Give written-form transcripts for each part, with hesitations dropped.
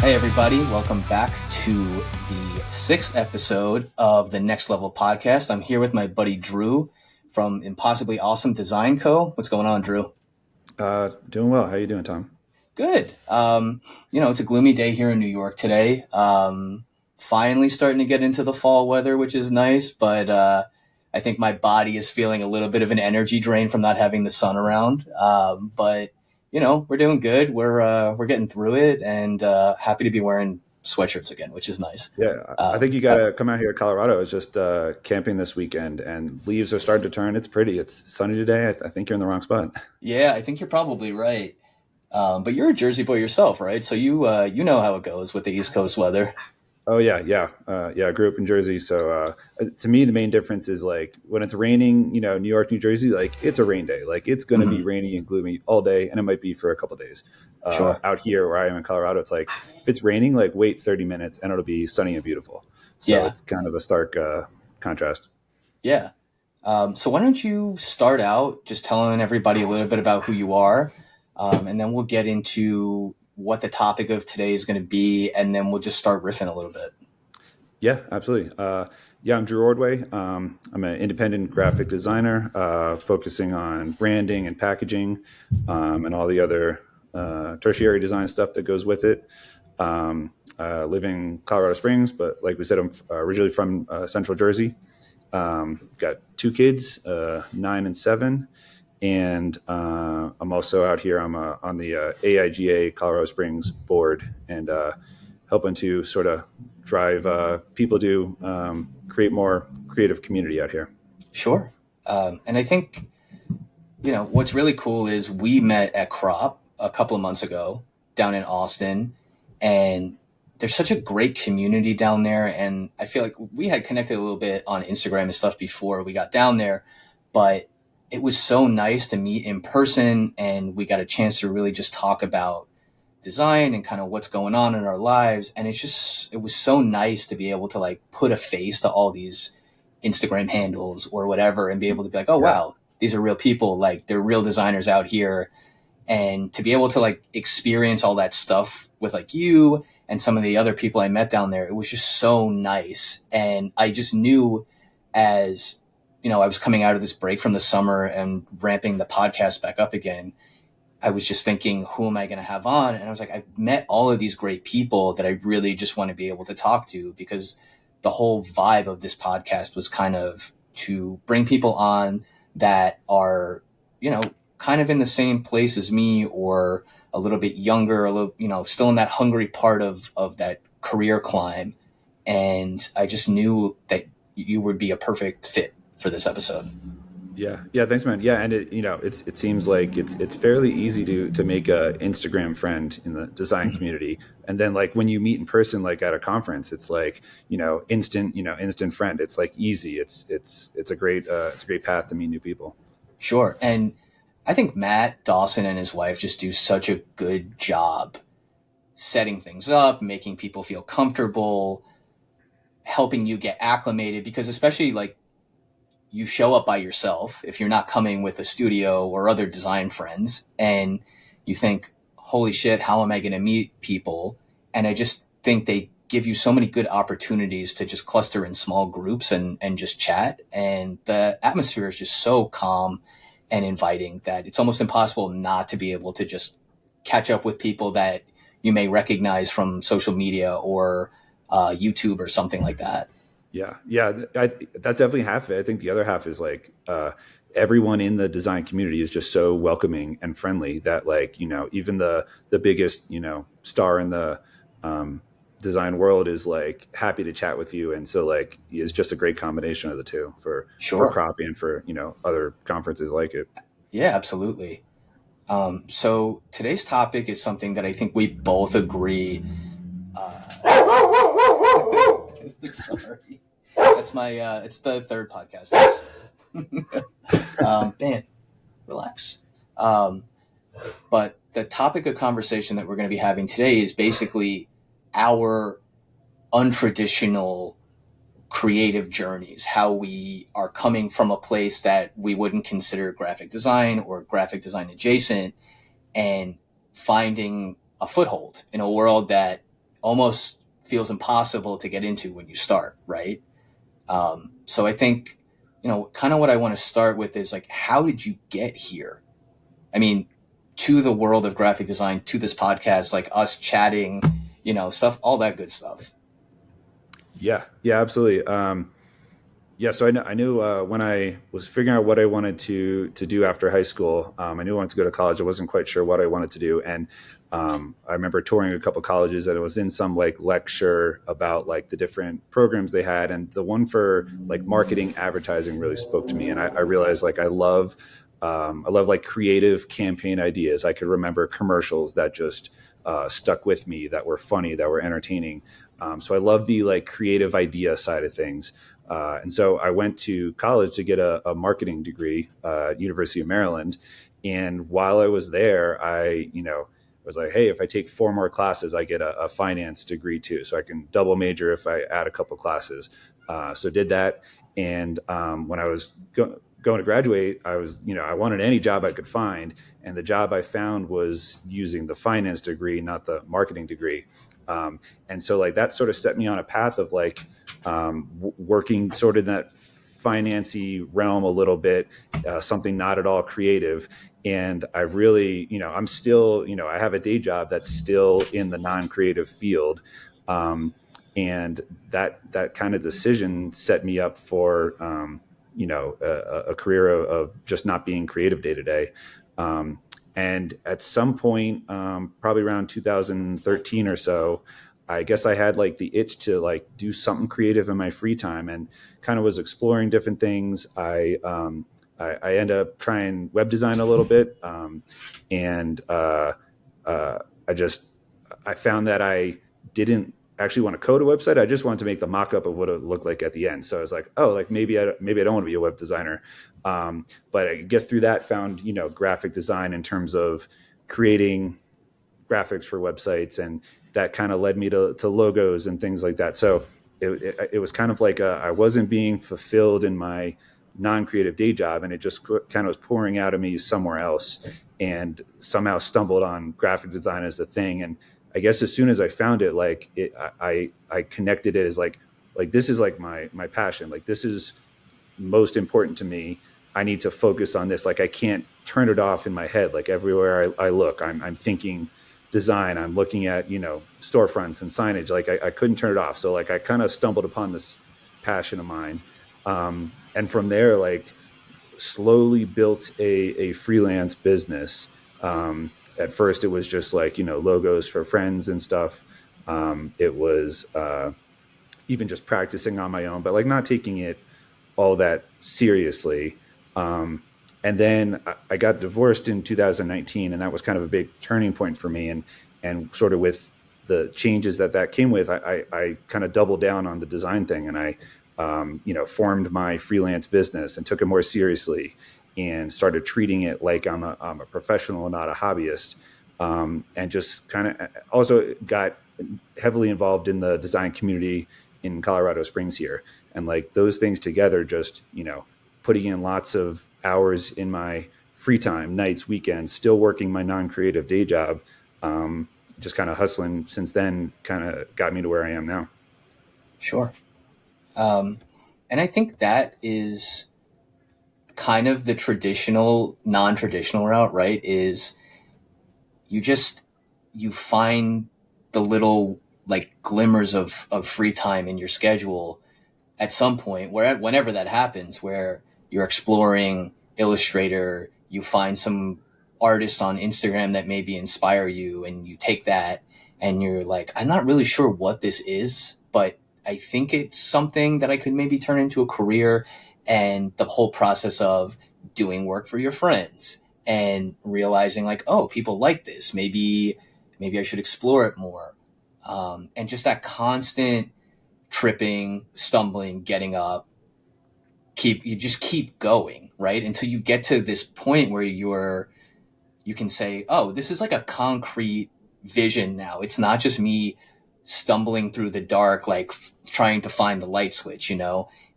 Hey everybody, welcome back to the 6th episode of the Next Level podcast. I'm here with my buddy Drew from Impossibly Awesome Design Co. What's going on, Drew? Doing well. How you doing, Tom? Good. It's a gloomy day here in New York today. Finally starting to get into the fall weather, which is nice, but I think my body is feeling a little bit of an energy drain from not having the sun around. But we're doing good. We're getting through it, and happy to be wearing sweatshirts again, which is nice. Yeah, I think you got to come out here to Colorado. I was just camping this weekend, and leaves are starting to turn. It's pretty. It's sunny today. I think you're in the wrong spot. Yeah, I think you're probably right. But you're a Jersey boy yourself, right? So you know how it goes with the East Coast weather. Oh yeah. I grew up in Jersey, so to me the main difference is like when it's raining. New York, New Jersey, like it's a rain day. Like it's going to be rainy and gloomy all day, and it might be for a couple of days. Sure. Out here where I am in Colorado, it's like if it's raining, like wait 30 minutes and it'll be sunny and beautiful. So Yeah. it's kind of a stark contrast. Yeah. So why don't you start out just telling everybody a little bit about who you are, and then we'll get into what the topic of today is going to be, and then we'll just start riffing a little bit. Yeah, absolutely. I'm Drew Ordway. I'm an independent graphic designer focusing on branding and packaging and all the other tertiary design stuff that goes with it. Live in Colorado Springs, but like we said, I'm originally from Central Jersey. Got 2 kids, 9 and 7. And I'm also out here. I'm on the AIGA Colorado Springs board and helping to sort of drive people to create more creative community out here. Sure. And I think, what's really cool is we met at Crop a couple of months ago down in Austin, and there's such a great community down there. And I feel like we had connected a little bit on Instagram and stuff before we got down there, but it was so nice to meet in person, and we got a chance to really just talk about design and kind of what's going on in our lives. And it was so nice to be able to like put a face to all these Instagram handles or whatever and be able to be like, oh, wow, these are real people. Like they're real designers out here. And to be able to like experience all that stuff with like you and some of the other people I met down there, it was just so nice. And I just knew as I was coming out of this break from the summer and ramping the podcast back up again, I was just thinking, who am I going to have on? And I was like, I've met all of these great people that I really just want to be able to talk to, because the whole vibe of this podcast was kind of to bring people on that are, kind of in the same place as me or a little bit younger, a little, still in that hungry part of that career climb. And I just knew that you would be a perfect fit for this episode. Yeah. Thanks, man. Yeah, and it seems like it's fairly easy to make a Instagram friend in the design community, and then like when you meet in person, like at a conference, it's like instant friend. It's like easy. It's a great path to meet new people. Sure, and I think Matt Dawson and his wife just do such a good job setting things up, making people feel comfortable, helping you get acclimated, because especially like you show up by yourself if you're not coming with a studio or other design friends, and you think, holy shit, how am I going to meet people? And I just think they give you so many good opportunities to just cluster in small groups and just chat. And the atmosphere is just so calm and inviting that it's almost impossible not to be able to just catch up with people that you may recognize from social media or YouTube or something like that. Yeah. That's definitely half of it. I think the other half is like everyone in the design community is just so welcoming and friendly that like, even the biggest, star in the design world is like happy to chat with you. And so like it's just a great combination of the two for Crop and for, other conferences like it. Yeah, absolutely. So today's topic is something that I think we both agree. Sorry. That's it's the 3rd podcast episode. Man, relax. But the topic of conversation that we're going to be having today is basically our untraditional creative journeys, how we are coming from a place that we wouldn't consider graphic design or graphic design adjacent, and finding a foothold in a world that almost feels impossible to get into when you start, right? So I think, kind of what I want to start with is like, how did you get here? I mean, to the world of graphic design, to this podcast, like us chatting, stuff, all that good stuff. Yeah, absolutely. Yeah, so I knew when I was figuring out what I wanted to do after high school, I knew I wanted to go to college. I wasn't quite sure what I wanted to do, and I remember touring a couple colleges, and I was in some like lecture about like the different programs they had, and the one for like marketing advertising really spoke to me, and I realized like I love like creative campaign ideas. I could remember commercials that just stuck with me, that were funny, that were entertaining. So I love the like creative idea side of things. And so I went to college to get a marketing degree at University of Maryland. And while I was there, I was like, hey, if I take 4 more classes, I get a finance degree too. So I can double major if I add a couple classes. So did that. And when I was going to graduate, I wanted any job I could find. And the job I found was using the finance degree, not the marketing degree. And so like that sort of set me on a path of like working sort of in that financy realm a little bit, something not at all creative. And I really, I'm still, I have a day job that's still in the non-creative field. And that kind of decision set me up for, a career of just not being creative day to day. And at some point, probably around 2013 or so, I guess I had like the itch to like do something creative in my free time, and kind of was exploring different things. I ended up trying web design a little bit, and I found that I didn't actually want to code a website. I just wanted to make the mock-up of what it looked like at the end. So I was like, oh, like maybe I don't want to be a web designer. But I guess through that found, graphic design in terms of creating graphics for websites, and that kind of led me to logos and things like that. So it was kind of like I wasn't being fulfilled in my non-creative day job, and it just kind of was pouring out of me somewhere else, and somehow stumbled on graphic design as a thing. And I guess as soon as I found it, like I connected it as like this is like my passion. Like this is most important to me. I need to focus on this. Like I can't turn it off in my head. Like everywhere I look, I'm thinking design. I'm looking at, storefronts and signage. Like I couldn't turn it off. So like I kind of stumbled upon this passion of mine. And from there, like slowly built a freelance business. At first it was just like, logos for friends and stuff. It was even just practicing on my own, but like not taking it all that seriously. And then I got divorced in 2019, and that was kind of a big turning point for me. And sort of with the changes that came with, I kind of doubled down on the design thing, and I, formed my freelance business and took it more seriously, and started treating it like I'm a professional, not a hobbyist. And just kind of also got heavily involved in the design community in Colorado Springs here. And like those things together, just, putting in lots of hours in my free time, nights, weekends, still working my non-creative day job, just kind of hustling since then, kind of got me to where I am now. Sure. And I think that is kind of the traditional, non-traditional route, right? Is you find the little like glimmers of free time in your schedule at some point, whenever that happens, where you're exploring Illustrator, you find some artists on Instagram that maybe inspire you, and you take that and you're like, I'm not really sure what this is, but I think it's something that I could maybe turn into a career. And the whole process of doing work for your friends and realizing like, oh, people like this. Maybe I should explore it more. And just that constant tripping, stumbling, getting up, you just keep going, right? Until you get to this point where you can say, oh, this is like a concrete vision now. It's not just me stumbling through the dark, like trying to find the light switch,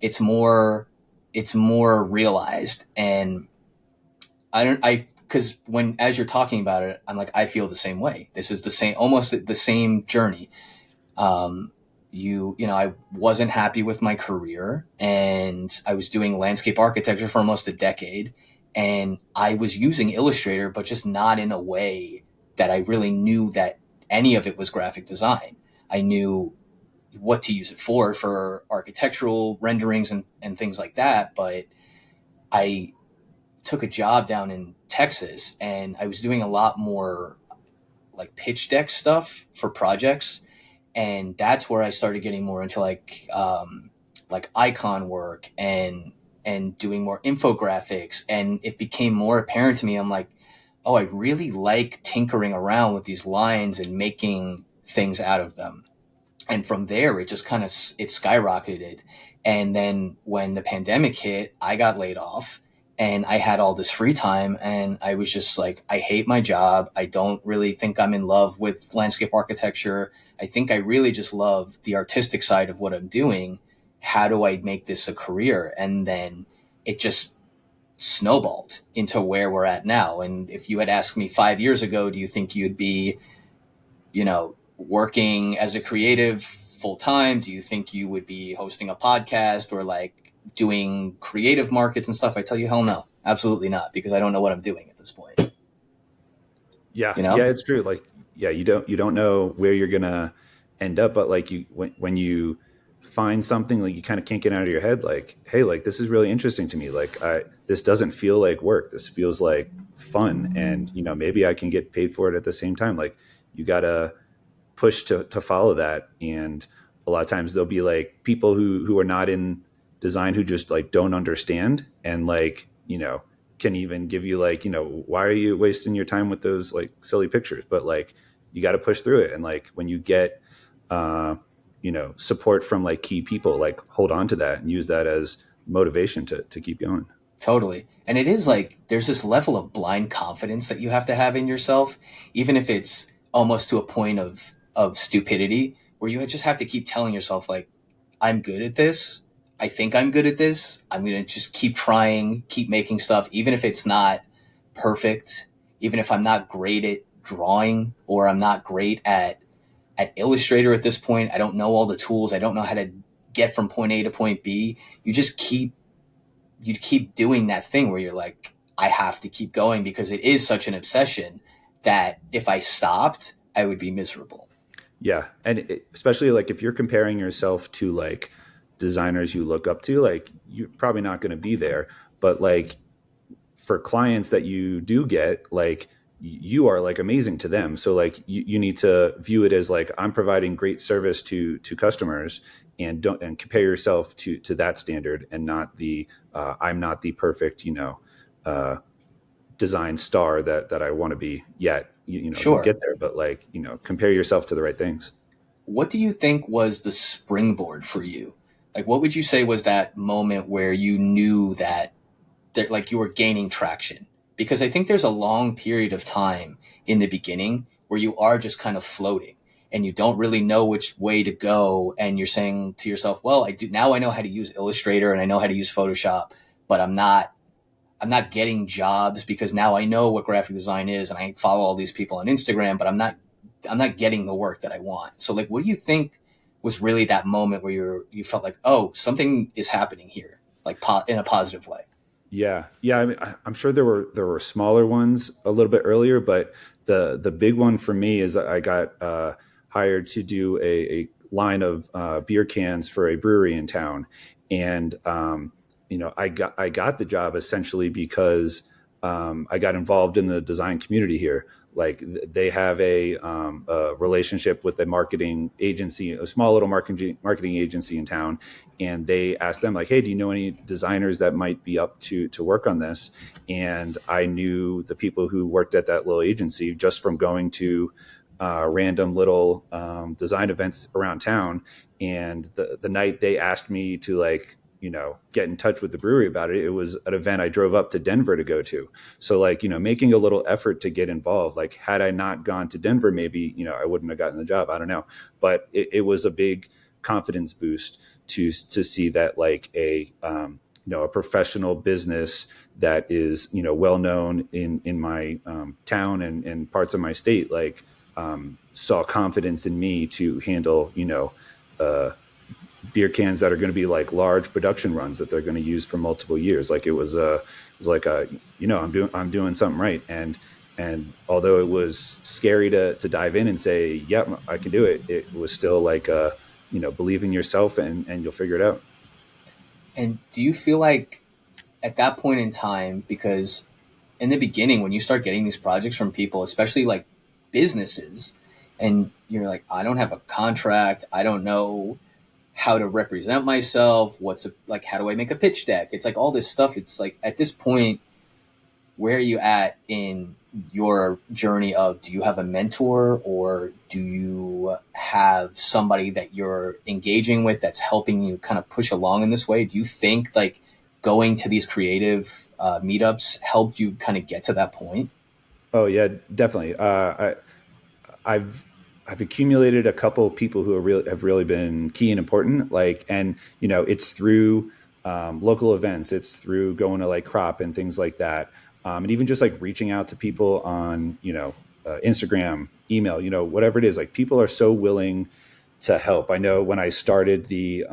it's more realized. And because as you're talking about it, I'm like, I feel the same way. This is almost the same journey. I wasn't happy with my career, and I was doing landscape architecture for almost a decade, and I was using Illustrator, but just not in a way that I really knew that any of it was graphic design. I knew what to use it for architectural renderings and things like that. But I took a job down in Texas, and I was doing a lot more like pitch deck stuff for projects. And that's where I started getting more into like icon work and doing more infographics. And it became more apparent to me. I'm like, oh, I really like tinkering around with these lines and making things out of them. And from there, it just kind of it skyrocketed. And then when the pandemic hit, I got laid off, and I had all this free time, and I was just like, I hate my job. I don't really think I'm in love with landscape architecture. I think I really just love the artistic side of what I'm doing. How do I make this a career? And then it just snowballed into where we're at now. And if you had asked me 5 years ago, do you think you'd be, working as a creative full time? Do you think you would be hosting a podcast or like doing creative markets and stuff? I tell you, hell no, absolutely not, because I don't know what I'm doing at this point. Yeah, You yeah, know? it's true. Like, yeah, you don't know where you're gonna end up, but like when you find something, like you kind of can't get out of your head. Like, hey, like this is really interesting to me. Like, this doesn't feel like work. This feels like fun, and maybe I can get paid for it at the same time. Like, you gotta push to follow that. And a lot of times there'll be like people who are not in design who just like don't understand, and like can even give you like why are you wasting your time with those like silly pictures, but like you got to push through it. And like when you get uh support from like key people, like hold on to that and use that as motivation to keep going. Totally. And it is like there's this level of blind confidence that you have to have in yourself, even if it's almost to a point of stupidity, where you just have to keep telling yourself like, I'm good at this. I think I'm good at this. I'm going to just keep trying, keep making stuff, even if it's not perfect, even if I'm not great at drawing, or I'm not great at Illustrator at this point. I don't know all the tools. I don't know how to get from point A to point B. You keep doing that thing where you're like, I have to keep going because it is such an obsession that if I stopped, I would be miserable. Yeah, and especially like if you're comparing yourself to like designers you look up to, like you're probably not going to be there. But like for clients that you do get, like you are like amazing to them. So like you need to view it as like I'm providing great service to customers, and don't and compare yourself to that standard, and not the I'm not the perfect uh, design star that I want to be yet. You'll Sure. get there, but like compare yourself to the right things. What do you think was the springboard for you? Like, what would you say was that moment where you knew that like you were gaining traction? Because I think there's a long period of time in the beginning where you are just kind of floating and you don't really know which way to go. And you're saying to yourself, well, I do now, I know how to use Illustrator and I know how to use Photoshop, but I'm not getting jobs because now I know what graphic design is and I follow all these people on Instagram, but I'm not getting the work that I want. So like, what do you think was really that moment where you felt like, oh, something is happening here, like in a positive way? Yeah, yeah. I mean, I'm sure there were smaller ones a little bit earlier, but the big one for me is I got hired to do a line of beer cans for a brewery in town, and I got the job essentially because I got involved in the design community here. Like they have a relationship with a marketing agency, a small little marketing agency in town, and they asked them like, "Hey, do you know any designers that might be up to work on this?" And I knew the people who worked at that little agency just from going to random little design events around town. And the night they asked me to like get in touch with the brewery about it, it was an event I drove up to Denver to go to. So like making a little effort to get involved. Like had I not gone to Denver, maybe I wouldn't have gotten the job. I don't know, but it was a big confidence boost to see that like a professional business that is well known in my town and parts of my state, like saw confidence in me to handle, uh, beer cans that are going to be like large production runs that they're going to use for multiple years. Like it was like I'm doing something right. And although it was scary to dive in and say, yep, I can do it, it was still like, believe in yourself and you'll figure it out. And do you feel like at that point in time, because in the beginning, when you start getting these projects from people, especially like businesses, and you're like, I don't have a contract, I don't know how to represent myself, like, how do I make a pitch deck? It's like all this stuff. It's like at this point, where are you at in your journey of, do you have a mentor, or do you have somebody that you're engaging with that's helping you kind of push along in this way? Do you think like going to these creative meetups helped you kind of get to that point? Oh yeah, definitely. I've I've accumulated a couple of people who have really been key and important. Like, and it's through local events, it's through going to like crop and things like that, and even just like reaching out to people on Instagram, email, whatever it is. Like, people are so willing to help. I know when I started the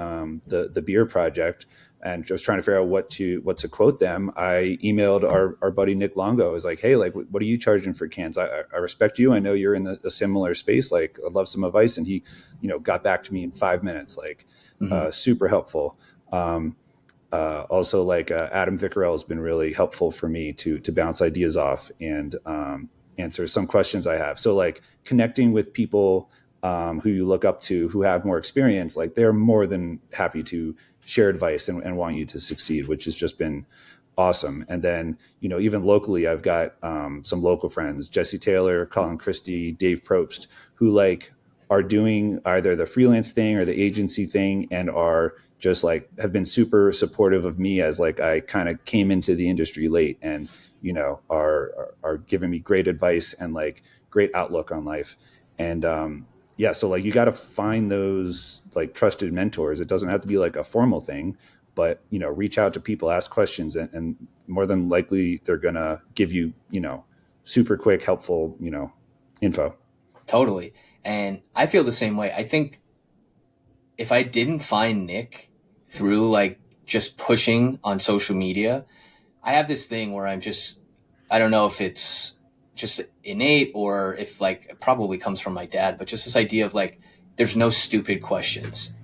beer project and just trying to figure out what to quote them, I emailed our buddy Nick Longo. I was like, hey, like, what are you charging for cans? I respect you. I know you're in a similar space. Like, I'd love some advice. And he, got back to me in 5 minutes, like, Mm-hmm. super helpful. Also, like, Adam Vickerell has been really helpful for me to bounce ideas off and answer some questions I have. So, like, connecting with people who you look up to, who have more experience, like, they're more than happy to share advice and want you to succeed, which has just been awesome. And then, even locally, I've got some local friends, Jesse Taylor, Colin Christie, Dave Probst, who like are doing either the freelance thing or the agency thing, and are just like have been super supportive of me as like I kind of came into the industry late, and are giving me great advice and like great outlook on life. And yeah, so like you got to find those like trusted mentors. It doesn't have to be like a formal thing, but reach out to people, ask questions, and more than likely they're gonna give you super quick, helpful info. Totally. And I feel the same way. I think if I didn't find Nick through like just pushing on social media, I have this thing where I don't know if it's just innate or if like it probably comes from my dad, but just this idea of like, there's no stupid questions.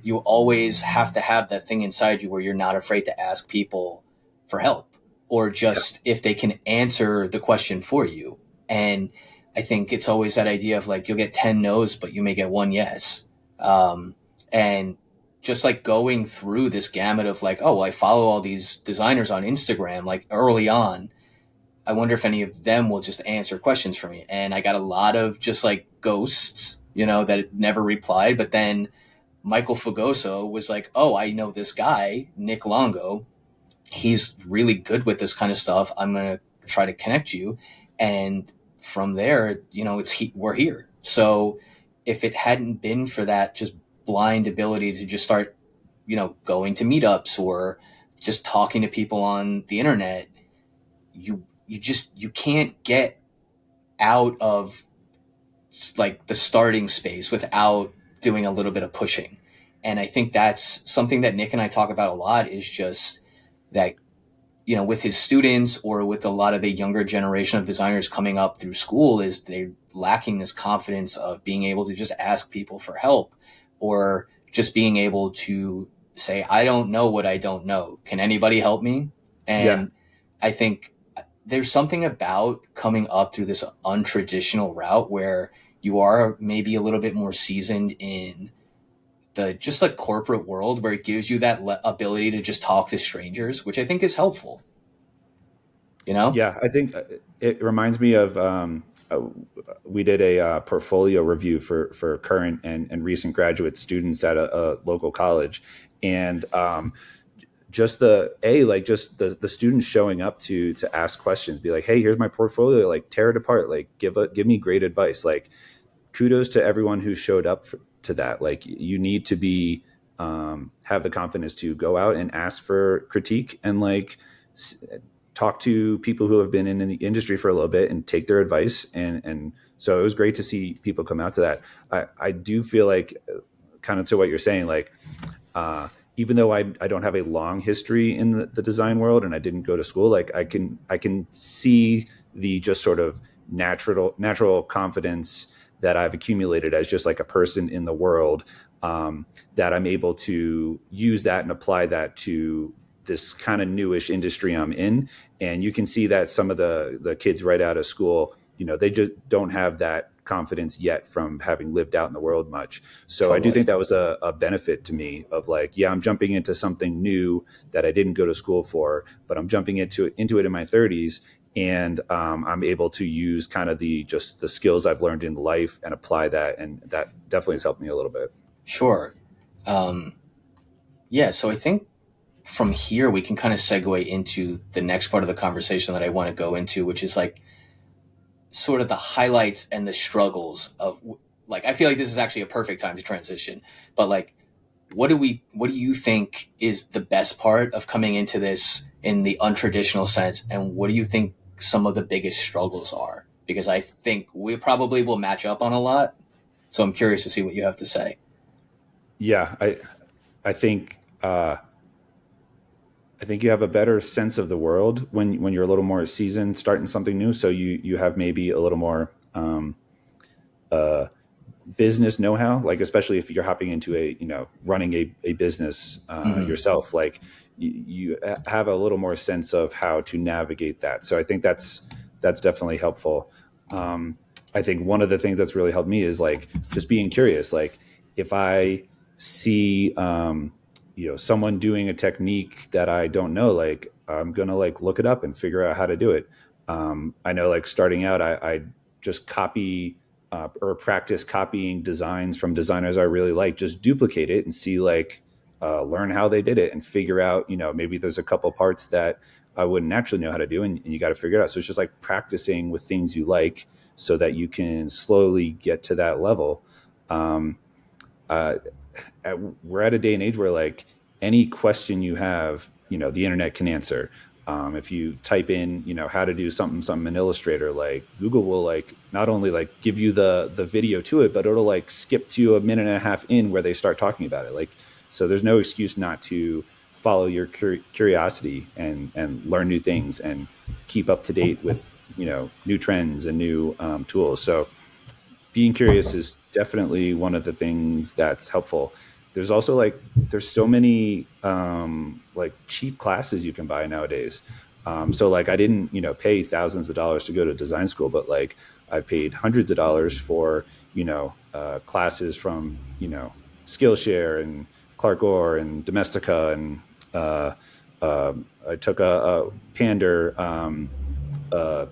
You always have to have that thing inside you where you're not afraid to ask people for help, or Yeah. just if they can answer the question for you. And I think it's always that idea of like, you'll get 10 no's, but you may get one yes. And just like going through this gamut of like, oh, well, I follow all these designers on Instagram, like early on, I wonder if any of them will just answer questions for me. And I got a lot of just like ghosts, that never replied. But then Michael Fugoso was like, oh, I know this guy, Nick Longo. He's really good with this kind of stuff. I'm going to try to connect you. And from there, we're here. So if it hadn't been for that just blind ability to just start, going to meetups or just talking to people on the internet, you can't get out of like the starting space without doing a little bit of pushing. And I think that's something that Nick and I talk about a lot, is just that, with his students or with a lot of the younger generation of designers coming up through school, is they're lacking this confidence of being able to just ask people for help, or just being able to say, I don't know what I don't know. Can anybody help me? Yeah. And I think there's something about coming up through this untraditional route where you are maybe a little bit more seasoned in the just like corporate world, where it gives you that ability to just talk to strangers, which I think is helpful, you know? Yeah, I think it reminds me of we did a portfolio review for current and recent graduate students at a local college, and just the students showing up to ask questions, be like, hey, here's my portfolio, like, tear it apart, like, give me great advice. Like, kudos to everyone who showed up to that. Like, you need to be have the confidence to go out and ask for critique, and like talk to people who have been in the industry for a little bit and take their advice and So it was great to see people come out to that. I do feel like, kind of to what you're saying, like, even though I don't have a long history in the design world and I didn't go to school, like I can see the just sort of natural confidence that I've accumulated as just like a person in the world, that I'm able to use that and apply that to this kind of newish industry I'm in. And you can see that some of the kids right out of school, they just don't have that confidence yet from having lived out in the world much. So I do think Totally. that was a benefit to me of like, yeah, I'm jumping into something new that I didn't go to school for, but I'm jumping into it in my 30s. And I'm able to use kind of just the skills I've learned in life and apply that. And that definitely has helped me a little bit. Sure. Um, yeah. So I think from here we can kind of segue into the next part of the conversation that I want to go into, which is like sort of the highlights and the struggles of, like, I feel like this is actually a perfect time to transition, but like, what do you think is the best part of coming into this in the untraditional sense, and what do you think some of the biggest struggles are? Because I think we probably will match up on a lot, so I'm curious to see what you have to say. Yeah, I think I think you have a better sense of the world when you're a little more seasoned, starting something new. So you have maybe a little more uh, business know-how, like especially if you're hopping into running a business Hmm. yourself, like you have a little more sense of how to navigate that. So I think that's definitely helpful. Um, I think one of the things that's really helped me is like just being curious. Like if I see someone doing a technique that I don't know, like I'm gonna like look it up and figure out how to do it. I know, like starting out, I just copy or practice copying designs from designers I really like, just duplicate it and see like learn how they did it and figure out, maybe there's a couple parts that I wouldn't naturally know how to do, and you got to figure it out. So it's just like practicing with things you like so that you can slowly get to that level. Um, uh, we're at a day and age where like any question you have, the internet can answer. If you type in, how to do something in Illustrator, like Google will like not only like give you the video to it, but it'll like skip to a minute and a half in where they start talking about it. Like, so there's no excuse not to follow your curiosity and learn new things and keep up to date with new trends and new tools. So being curious is definitely one of the things that's helpful. There's also like there's so many like cheap classes you can buy nowadays. So like I didn't pay thousands of dollars to go to design school, but like I paid hundreds of dollars for classes from Skillshare and Clark Orr and Domestika, and uh, I took a Pander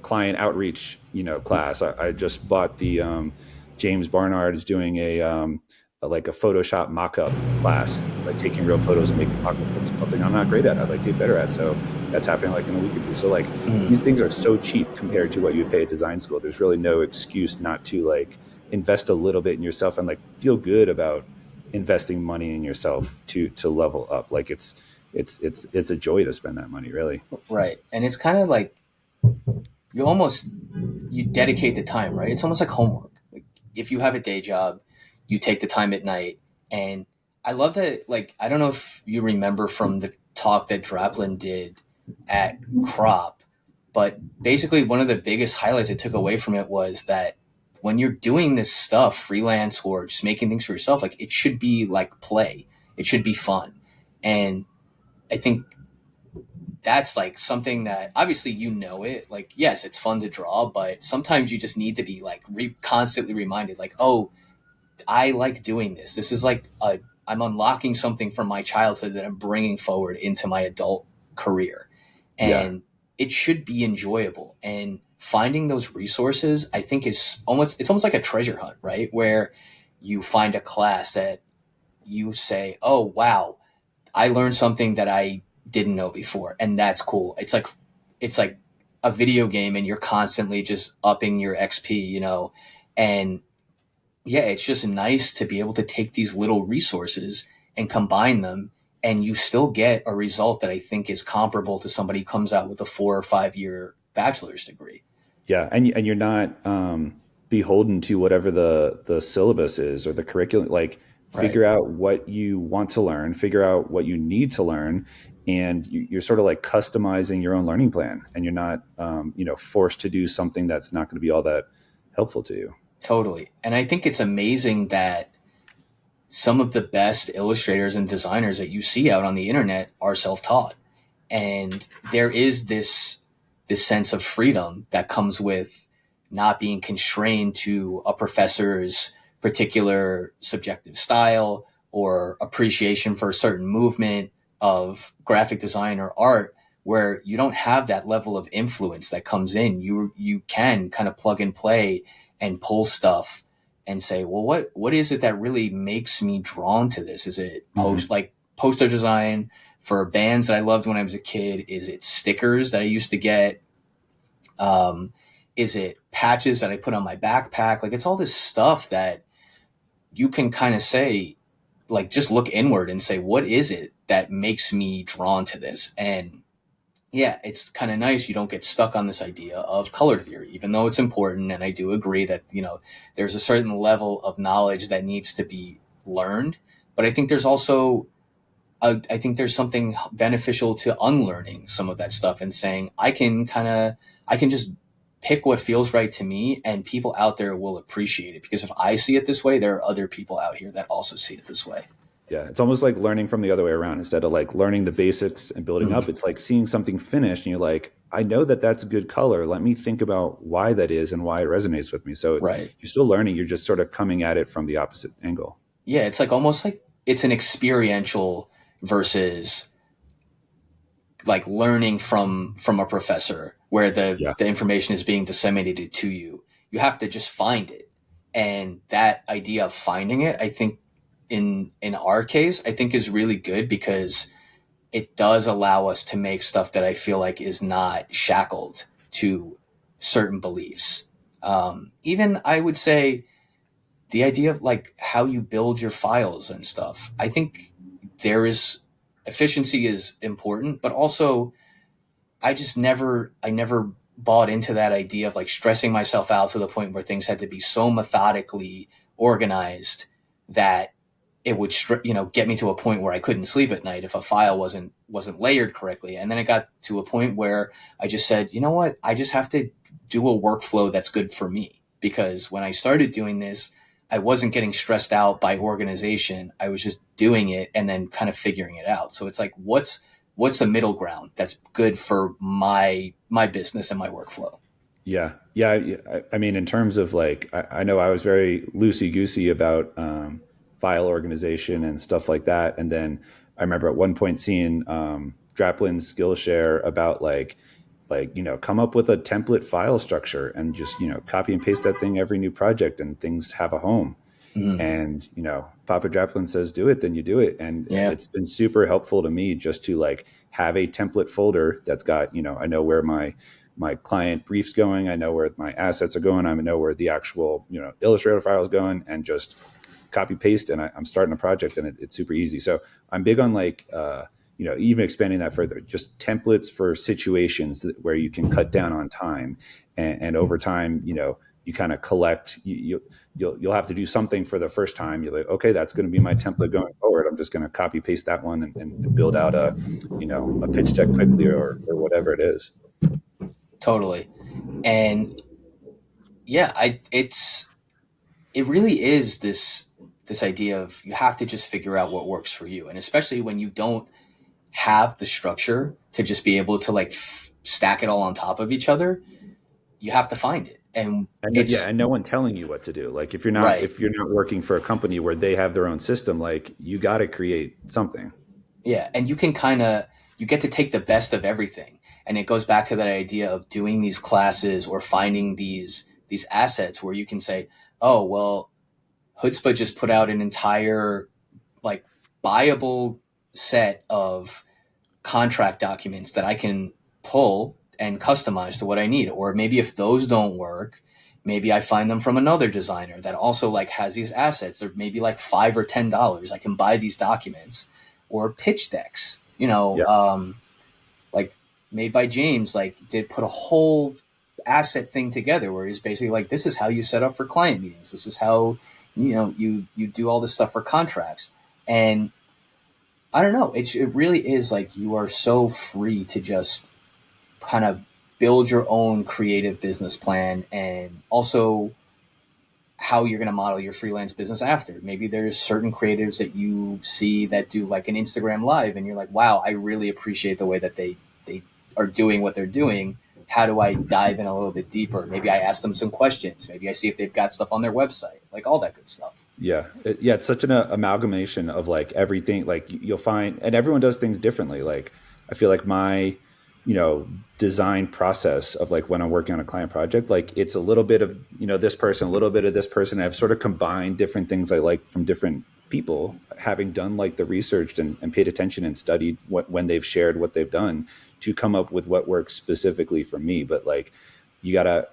client outreach class. I just bought the James Barnard is doing like a Photoshop mock-up class, like taking real photos and making mock-up looks, something I'm not great at. I'd like to get better at. So that's happening like in a week or two. So like these Hmm. things are so cheap compared to what you pay at design school. There's really no excuse not to like invest a little bit in yourself and like feel good about investing money in yourself to level up. Like it's a joy to spend that money, really. Right, and it's kind of like you almost you dedicate the time, right? It's almost like homework. Like if you have a day job, you take the time at night. And I love that. Like, I don't know if you remember from the talk that Draplin did at Crop, but basically one of the biggest highlights I took away from it was that when you're doing this stuff, freelance or just making things for yourself, like it should be like play. It should be fun. And I think that's like something that obviously it, like yes, it's fun to draw, but sometimes you just need to be like constantly reminded, like, oh, I like doing this is like I'm unlocking something from my childhood that I'm bringing forward into my adult career, Yeah. and it should be enjoyable. And finding those resources, I think, is almost like a treasure hunt, right? Where you find a class that you say, oh wow, I learned something that I didn't know before, and that's cool. It's like a video game, and you're constantly just upping your XP, and yeah, it's just nice to be able to take these little resources and combine them, and you still get a result that I think is comparable to somebody who comes out with a 4 or 5 year bachelor's degree. Yeah, and you're not. beholden to whatever the syllabus is or the curriculum. Like, Right. figure out what you want to learn, figure out what you need to learn, and you're sort of like customizing your own learning plan, and you're not forced to do something that's not going to be all that helpful to you. Totally. And I think it's amazing that some of the best illustrators and designers that you see out on the internet are self-taught. And there is this sense of freedom that comes with not being constrained to a professor's particular subjective style or appreciation for a certain movement of graphic design or art, where you don't have that level of influence that comes in. You can kind of plug and play and pull stuff and say, well, what is it that really makes me drawn to this? Is it Hmm. poster design for bands that I loved when I was a kid? Is it stickers that I used to get? Um, is it patches that I put on my backpack? Like, it's all this stuff that you can kind of say, like, just look inward and say, what is it that makes me drawn to this? And yeah, it's kind of nice. You don't get stuck on this idea of color theory, even though it's important. And I do agree that, there's a certain level of knowledge that needs to be learned. But I think there's also, I think there's something beneficial to unlearning some of that stuff and saying, I can just pick what feels right to me, and people out there will appreciate it, because if I see it this way, there are other people out here that also see it this way. Yeah, it's almost like learning from the other way around. Instead of like learning the basics and building up, Mm, it's like seeing something finished and you're like, I know that that's a good color. Let me think about why that is and why it resonates with me. So it's, right. you're still learning. You're just sort of coming at it from the opposite angle. Yeah, it's like almost like it's an experiential versus like learning from a professor where Yeah. the information is being disseminated to you. You have to just find it. And that idea of finding it, I think in our case, I think is really good, because it does allow us to make stuff that I feel like is not shackled to certain beliefs. Even I would say the idea of like how you build your files and stuff. I think there is efficiency is important, but also I never bought into that idea of like stressing myself out to the point where things had to be so methodically organized that it would get me to a point where I couldn't sleep at night if a file wasn't layered correctly. And then it got to a point where I just said, you know what, I just have to do a workflow that's good for me, because when I started doing this, I wasn't getting stressed out by organization. I was just doing it and then kind of figuring it out. So it's like, what's the middle ground that's good for my business and my workflow? Yeah. Yeah. I mean, in terms of like, I know I was very loosey goosey about file organization and stuff like that. And then I remember at one point seeing Draplin's Skillshare about come up with a template file structure and just, copy and paste that thing every new project and things have a home. Mm, And, Papa Draplin says, do it, then you do it. And yeah. it's been super helpful to me just to like have a template folder that's got, I know where my client brief's going. I know where my assets are going. I know where the actual, Illustrator file is going, and just copy paste. And I'm starting a project, and it's super easy. So I'm big on like, even expanding that further, just templates for situations where you can cut down on time, and over time, you kind of collect, you'll have to do something for the first time. You're like, okay, that's going to be my template going forward. I'm just going to copy paste that one, and build out a pitch deck quickly, or whatever it is. Totally. And yeah, it really is this idea of you have to just figure out what works for you, and especially when you don't have the structure to just be able to like stack it all on top of each other, you have to find it. And Yeah, it's and no one telling you what to do. Like, right. if you're not working for a company where they have their own system, like, you got to create something. Yeah, and you get to take the best of everything. And it goes back to that idea of doing these classes or finding these assets where you can say, "Oh, well, Chutzpah just put out an entire like buyable set of contract documents that I can pull and customize to what I need." Or maybe if those don't work, maybe I find them from another designer that also like has these assets. They're maybe like $5 or $10. I can buy these documents, or pitch decks. Yeah. Like made by James, like did put a whole asset thing together where he's basically like, this is how you set up for client meetings. This is how, you do all this stuff for contracts. And I don't know, it really is like you are so free to just kind of build your own creative business plan, and also how you're going to model your freelance business after. Maybe there's certain creatives that you see that do like an Instagram live and you're like, wow, I really appreciate the way that they are doing what they're doing. How do I dive in a little bit deeper? Maybe I ask them some questions. Maybe I see if they've got stuff on their website, like all that good stuff. Yeah. It's such an amalgamation of like everything. Like you'll find, and everyone does things differently. Like I feel like my, design process of like when I'm working on a client project, like it's a little bit of, this person, a little bit of this person. I've sort of combined different things I like from different people, having done like the research and paid attention and studied when they've shared what they've done to come up with what works specifically for me. But like, you gotta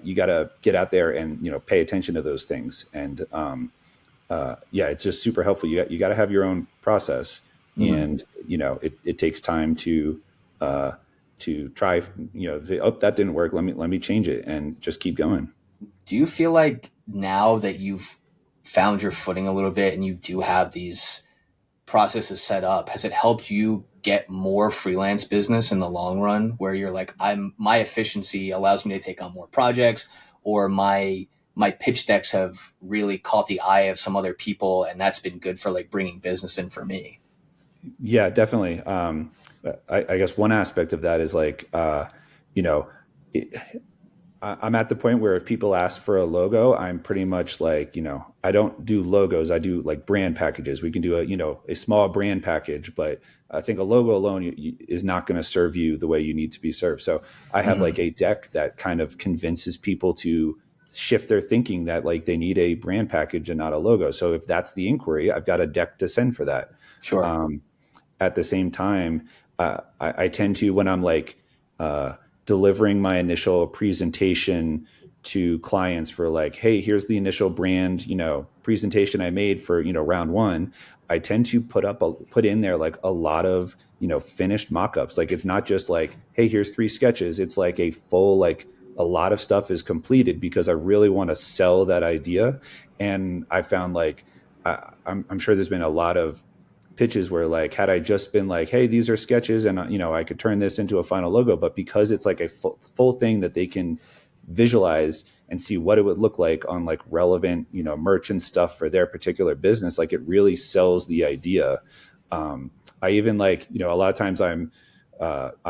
get out there and, pay attention to those things. And, it's just super helpful. You got to have your own process, and it takes time to try. That didn't work. Let me change it and just keep going. Do you feel like now that you've found your footing a little bit and you do have these processes set up, has it helped you get more freelance business in the long run, where you're like, my efficiency allows me to take on more projects, or my pitch decks have really caught the eye of some other people, and that's been good for like bringing business in for me? Yeah, definitely. I guess one aspect of that is like, I'm at the point where if people ask for a logo, I'm pretty much like, I don't do logos. I do like brand packages. We can do a small brand package, but I think a logo alone is not going to serve you the way you need to be served. So I have like a deck that kind of convinces people to shift their thinking that like they need a brand package and not a logo. So if that's the inquiry, I've got a deck to send for that. Sure. At the same time, I tend to, when I'm like delivering my initial presentation to clients for like, hey, here's the initial brand, presentation I made for, round one, I tend to put in there like a lot of, finished mock-ups. Like, it's not just like, hey, here's 3 sketches. It's like a full, like a lot of stuff is completed because I really want to sell that idea. And I found like, I'm sure there's been a lot of pitches where like, had I just been like, hey, these are sketches and I could turn this into a final logo, but because it's like a full thing that they can visualize and see what it would look like on like relevant, merch and stuff for their particular business, like it really sells the idea. I even like, a lot of times I'm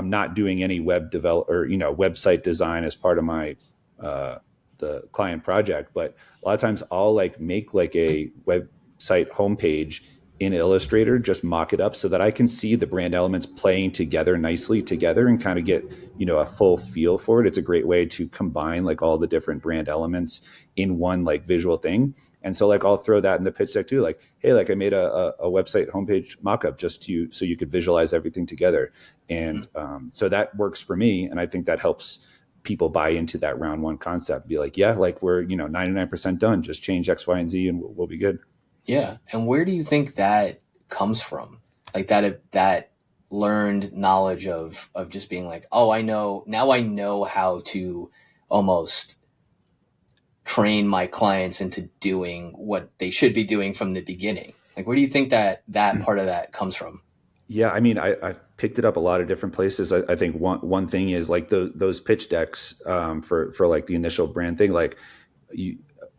not doing any web develop or, website design as part of my, the client project, but a lot of times I'll like make like a website homepage in Illustrator, just mock it up so that I can see the brand elements playing together nicely together and kind of get, a full feel for it. It's a great way to combine like all the different brand elements in one like visual thing. And so like, I'll throw that in the pitch deck too. Like, hey, like I made a website homepage mock-up just so you could visualize everything together. And so that works for me. And I think that helps people buy into that round one concept, be like, yeah, like we're, 99% done. Just change X, Y, and Z and we'll be good. Yeah. And where do you think that comes from? Like that learned knowledge of just being like, oh, I know how to almost train my clients into doing what they should be doing from the beginning. Like, where do you think that part of that comes from? Yeah, I mean, I've picked it up a lot of different places. I think one thing is like those pitch decks for like the initial brand thing. Like,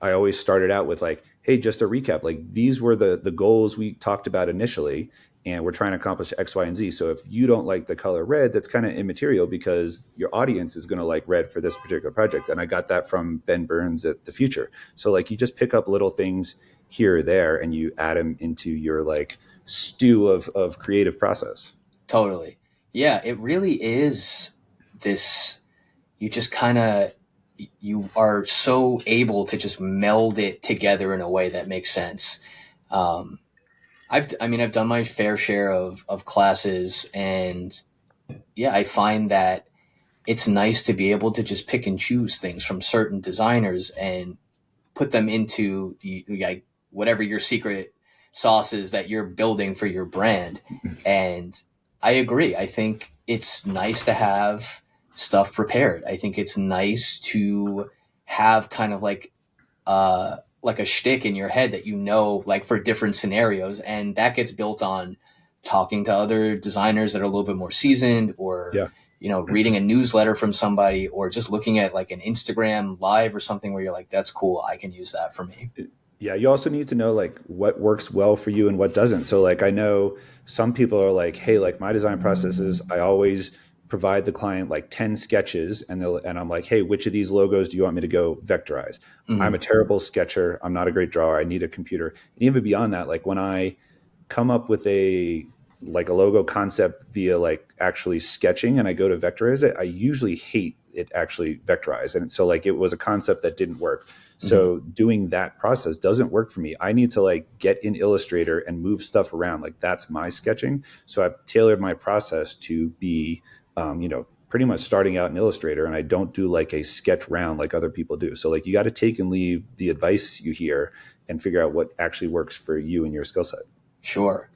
I always started out with like, hey, just a recap. Like, these were the goals we talked about initially, and we're trying to accomplish X, Y, and Z. So if you don't like the color red, that's kind of immaterial because your audience is going to like red for this particular project. And I got that from Ben Burns at The Future. So like, you just pick up little things here or there and you add them into your like stew of creative process. Totally. Yeah, it really is this, you just kind of, you are so able to just meld it together in a way that makes sense. I've done my fair share of classes, and yeah, I find that it's nice to be able to just pick and choose things from certain designers and put them into like whatever your secret sauce is that you're building for your brand. And I agree. I think it's nice to have stuff prepared. I think it's nice to have kind of like a shtick in your head that like for different scenarios, and that gets built on talking to other designers that are a little bit more seasoned, or Yeah. reading a newsletter from somebody, or just looking at like an Instagram live or something where you're like, that's cool, I can use that for me. Yeah, you also need to know like what works well for you and what doesn't. So like I know some people are like, hey, like my design process is I always provide the client like 10 sketches and I'm like, hey, which of these logos do you want me to go vectorize? I'm a Mm-hmm. terrible sketcher. I'm not a great drawer. I need a computer. And even beyond that, like when I come up with a logo concept via like actually sketching and I go to vectorize it, I usually hate it actually vectorized. And so like it was a concept that didn't work. Mm-hmm. So doing that process doesn't work for me. I need to like get in Illustrator and move stuff around. Like that's my sketching. So I've tailored my process to be, pretty much starting out in Illustrator, and I don't do like a sketch round like other people do. So like you got to take and leave the advice you hear and figure out what actually works for you and your skill set. Sure.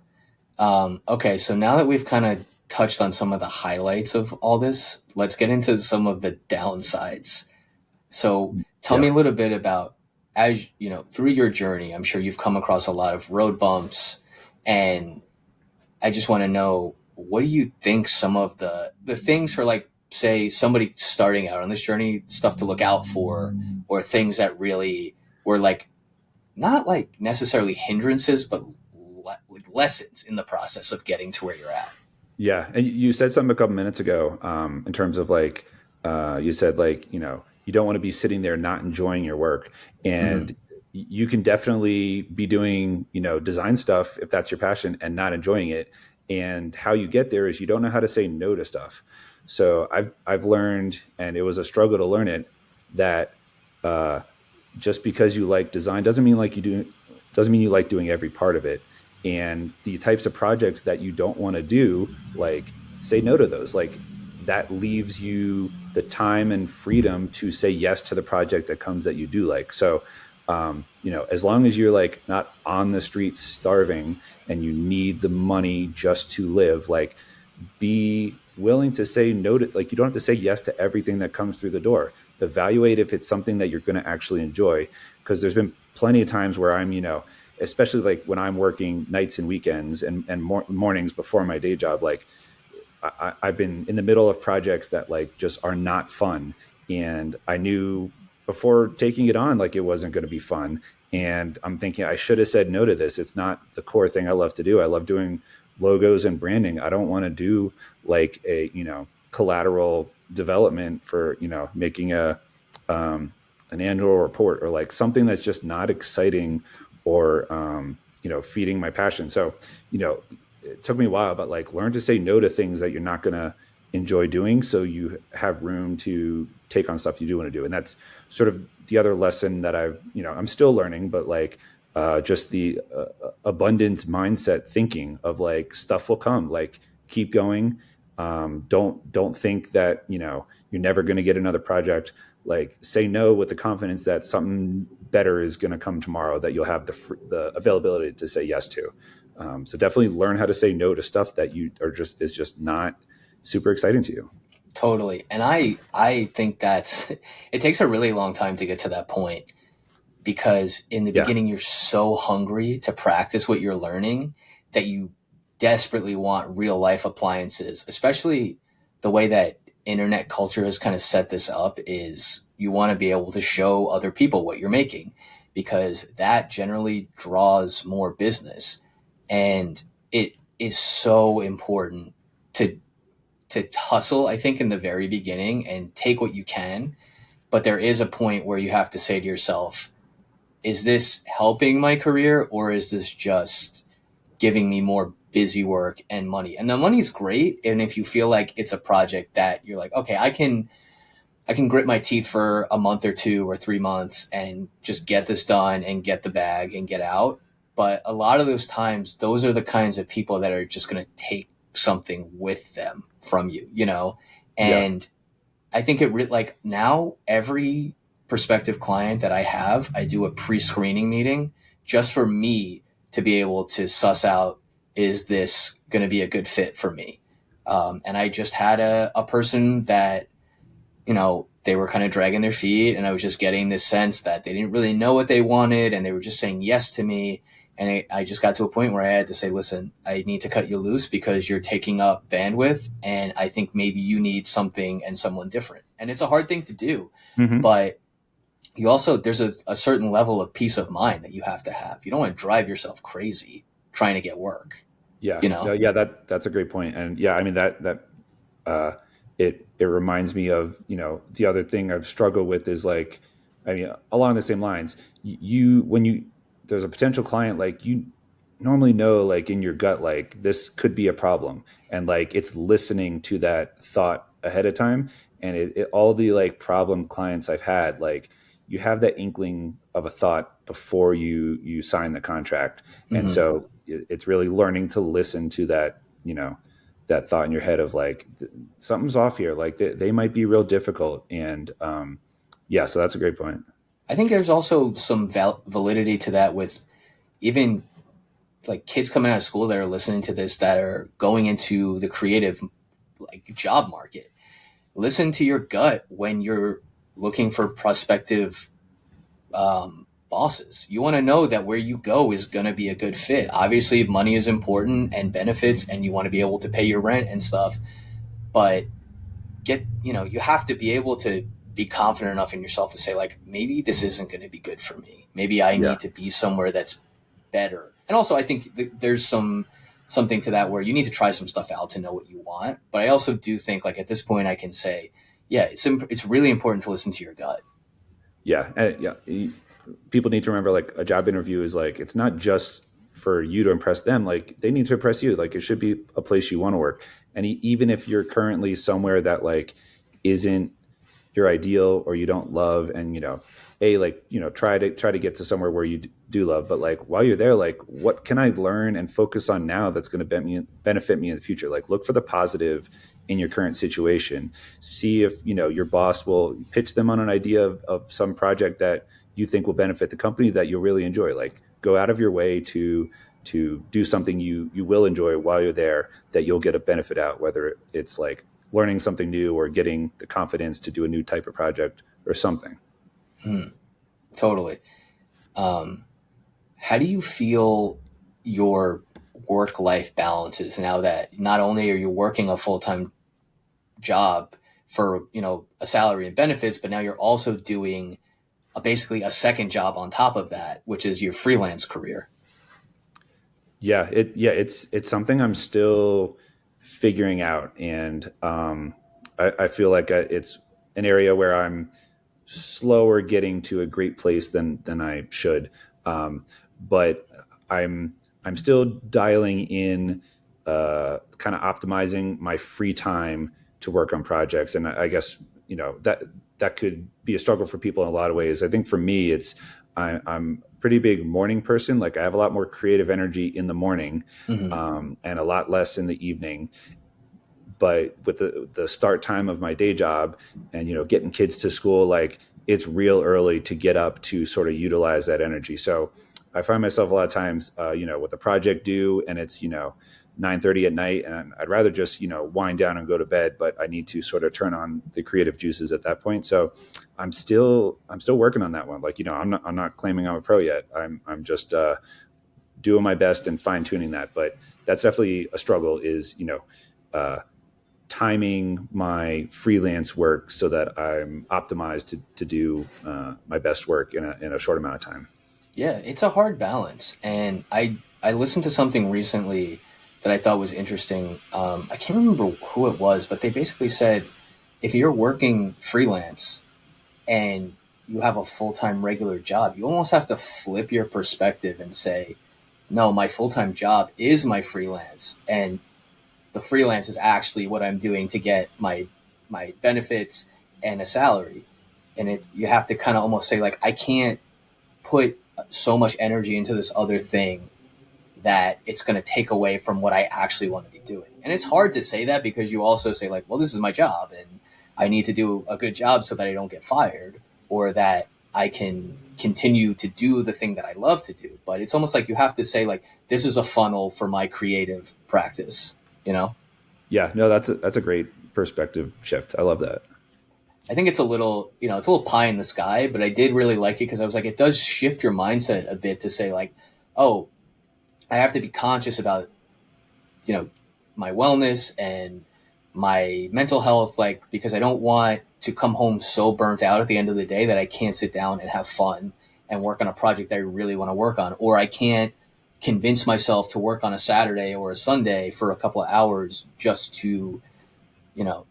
Okay, so now that we've kind of touched on some of the highlights of all this, let's get into some of the downsides. So tell me Yeah. a little bit about, as you know, through your journey, I'm sure you've come across a lot of road bumps, and I just want to know, what do you think some of the things for, like, say somebody starting out on this journey, stuff to look out for, or things that really were like not like necessarily hindrances, but like lessons in the process of getting to where you're at. Yeah, and you said something a couple minutes ago in terms of like you said like you don't want to be sitting there not enjoying your work, Mm-hmm. and you can definitely be doing design stuff if that's your passion and not enjoying it. And how you get there is you don't know how to say no to stuff. So I've learned, and it was a struggle to learn it, that uh, just because you like design doesn't mean you like doing every part of it. And the types of projects that you don't want to do, like say no to those. Like that leaves you the time and freedom to say yes to the project that comes that you do like. So as long as you're like not on the street starving and you need the money just to live, like be willing to say no to, like, you don't have to say yes to everything that comes through the door. Evaluate if it's something that you're going to actually enjoy. Because there's been plenty of times where I'm, especially like when I'm working nights and weekends and mornings before my day job, like I've been in the middle of projects that like just are not fun. And I knew before taking it on, like it wasn't going to be fun. And I'm thinking I should have said no to this. It's not the core thing I love to do. I love doing logos and branding. I don't want to do like a, collateral development for, making an annual report or like something that's just not exciting or, feeding my passion. So, it took me a while, but like learn to say no to things that you're not going to enjoy doing, so you have room to take on stuff you do want to do. And that's sort of the other lesson that I'm still learning, but like just the abundance mindset thinking of like stuff will come, like keep going. Don't think that you're never going to get another project. Like say no with the confidence that something better is going to come tomorrow that you'll have the availability to say yes to. So definitely learn how to say no to stuff that you are is just not super exciting to you. Totally. And I think that's it takes a really long time to get to that point, because in the Yeah. beginning you're so hungry to practice what you're learning that you desperately want real life appliances, especially the way that internet culture has kind of set this up is you want to be able to show other people what you're making, because that generally draws more business. And it is so important to hustle, I think, in the very beginning and take what you can. But there is a point where you have to say to yourself, is this helping my career, or is this just giving me more busy work and money? And the money's great. And if you feel like it's a project that you're like, okay, I can grit my teeth for a month or 2 or 3 months and just get this done and get the bag and get out. But a lot of those times, those are the kinds of people that are just going to take something with them from you. Yeah. And I think like now every prospective client that I have, I do a pre-screening meeting just for me to be able to suss out, is this going to be a good fit for me? And I just had a person that they were kind of dragging their feet, and I was just getting this sense that they didn't really know what they wanted, and they were just saying yes to me. And I just got to a point where I had to say, listen, I need to cut you loose because you're taking up bandwidth, and I think maybe you need something and someone different. And it's a hard thing to do, Hmm. but there's a certain level of peace of mind that you have to have. You don't want to drive yourself crazy trying to get work, Yeah, you no, know? yeah, that's a great point. And yeah, I mean that uh, it reminds me of, the other thing I've struggled with is like, I mean, along the same lines, you when you there's a potential client, like you normally know like in your gut like this could be a problem, and like it's listening to that thought ahead of time. And all the like problem clients I've had, like you have that inkling of a thought before you sign the contract. And Hmm. so it's really learning to listen to that, that thought in your head of like something's off here, like they might be real difficult. And yeah, so that's a great point. I think there's also some validity to that with even like kids coming out of school that are listening to this that are going into the creative like job market. Listen to your gut when you're looking for prospective bosses. You want to know that where you go is going to be a good fit. Obviously, money is important and benefits, and you want to be able to pay your rent and stuff. But you have to be able to be confident enough in yourself to say, like, maybe this isn't going to be good for me. Maybe I Yeah. need to be somewhere that's better. And also, I think there's something to that where you need to try some stuff out to know what you want. But I also do think, like, at this point, I can say, yeah, it's really important to listen to your gut. Yeah. And yeah. People need to remember like a job interview is like, it's not just for you to impress them. Like they need to impress you. Like it should be a place you want to work. And even if you're currently somewhere that like isn't your ideal or you don't love, and try to get to somewhere where you do love, but like while you're there, like what can I learn and focus on now that's going to benefit me in the future? Like look for the positive in your current situation. See if your boss will pitch them on an idea of some project that you think will benefit the company that you'll really enjoy. Like go out of your way to do something you will enjoy while you're there, that you'll get a benefit out, whether it's like learning something new or getting the confidence to do a new type of project or something. Hmm, totally. Um, how do you feel your work life balance is now that not only are you working a full time job for a salary and benefits, but now you're also doing basically a second job on top of that, which is your freelance career? It's something I'm still figuring out. And I feel like it's an area where I'm slower getting to a great place than I should. But I'm still dialing in, kind of optimizing my free time to work on projects. And I guess that could be a struggle for people in a lot of ways. I think for me, I'm a pretty big morning person. Like I have a lot more creative energy in the morning, Hmm. and a lot less in the evening. But with the start time of my day job and getting kids to school, like it's real early to get up to sort of utilize that energy. So I find myself a lot of times with a project due and it's 9:30 at night, and I'd rather just wind down and go to bed, but I need to sort of turn on the creative juices at that point. So I'm still working on that one. Like I'm not claiming I'm a pro yet. I'm just doing my best and fine tuning that. But that's definitely a struggle, is uh, timing my freelance work so that I'm optimized to do my best work in a short amount of time. Yeah, it's a hard balance. And I listened to something recently that I thought was interesting. I can't remember who it was, but they basically said if you're working freelance and you have a full time regular job, you almost have to flip your perspective and say, no, my full time job is my freelance, and the freelance is actually what I'm doing to get my benefits and a salary. And you have to kind of almost say like I can't put so much energy into this other thing that it's going to take away from what I actually want to be doing. And it's hard to say that because you also say like, well, this is my job and I need to do a good job so that I don't get fired or that I can continue to do the thing that I love to do. But it's almost like you have to say like, this is a funnel for my creative practice, you know? Yeah, no, that's a great perspective shift. I love that. I think it's a little, it's a little pie in the sky, but I did really like it because I was like, it does shift your mindset a bit to say like, oh, I have to be conscious about, you know, my wellness and my mental health, like, because I don't want to come home so burnt out at the end of the day that I can't sit down and have fun and work on a project that I really want to work on, or I can't convince myself to work on a Saturday or a Sunday for a couple of hours just to,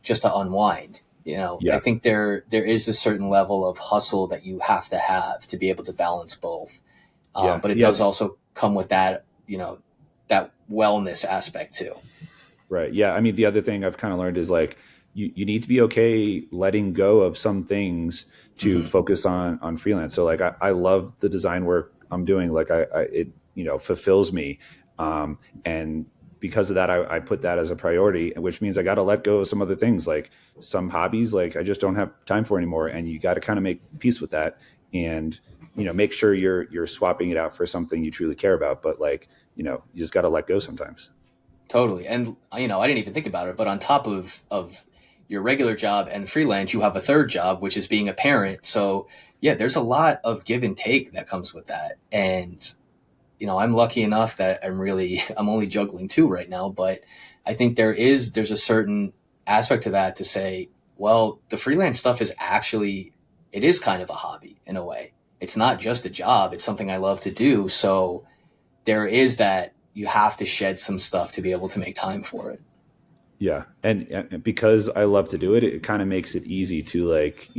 just to unwind. I Yeah. think there is a certain level of hustle that you have to be able to balance both. Yeah. But it Yeah. does also come with that, that wellness aspect too. Right. Yeah. I mean, the other thing I've kind of learned is like you need to be okay letting go of some things to Hmm. focus on freelance. So like I love the design work I'm doing. Like I it fulfills me, and because of that, I put that as a priority, which means I got to let go of some other things, like some hobbies, like I just don't have time for anymore. And you got to kind of make peace with that, and make sure you're swapping it out for something you truly care about. But like you just got to let go sometimes. Totally. And I didn't even think about it, but on top of your regular job and freelance, you have a third job, which is being a parent. So yeah, there's a lot of give and take that comes with that. And I'm lucky enough that I'm only juggling two right now, but I think there's a certain aspect to that to say, well, the freelance stuff is actually, it is kind of a hobby in a way. It's not just a job. It's something I love to do. So there is that you have to shed some stuff to be able to make time for it. Yeah, and because I love to do it, it kind of makes it easy to like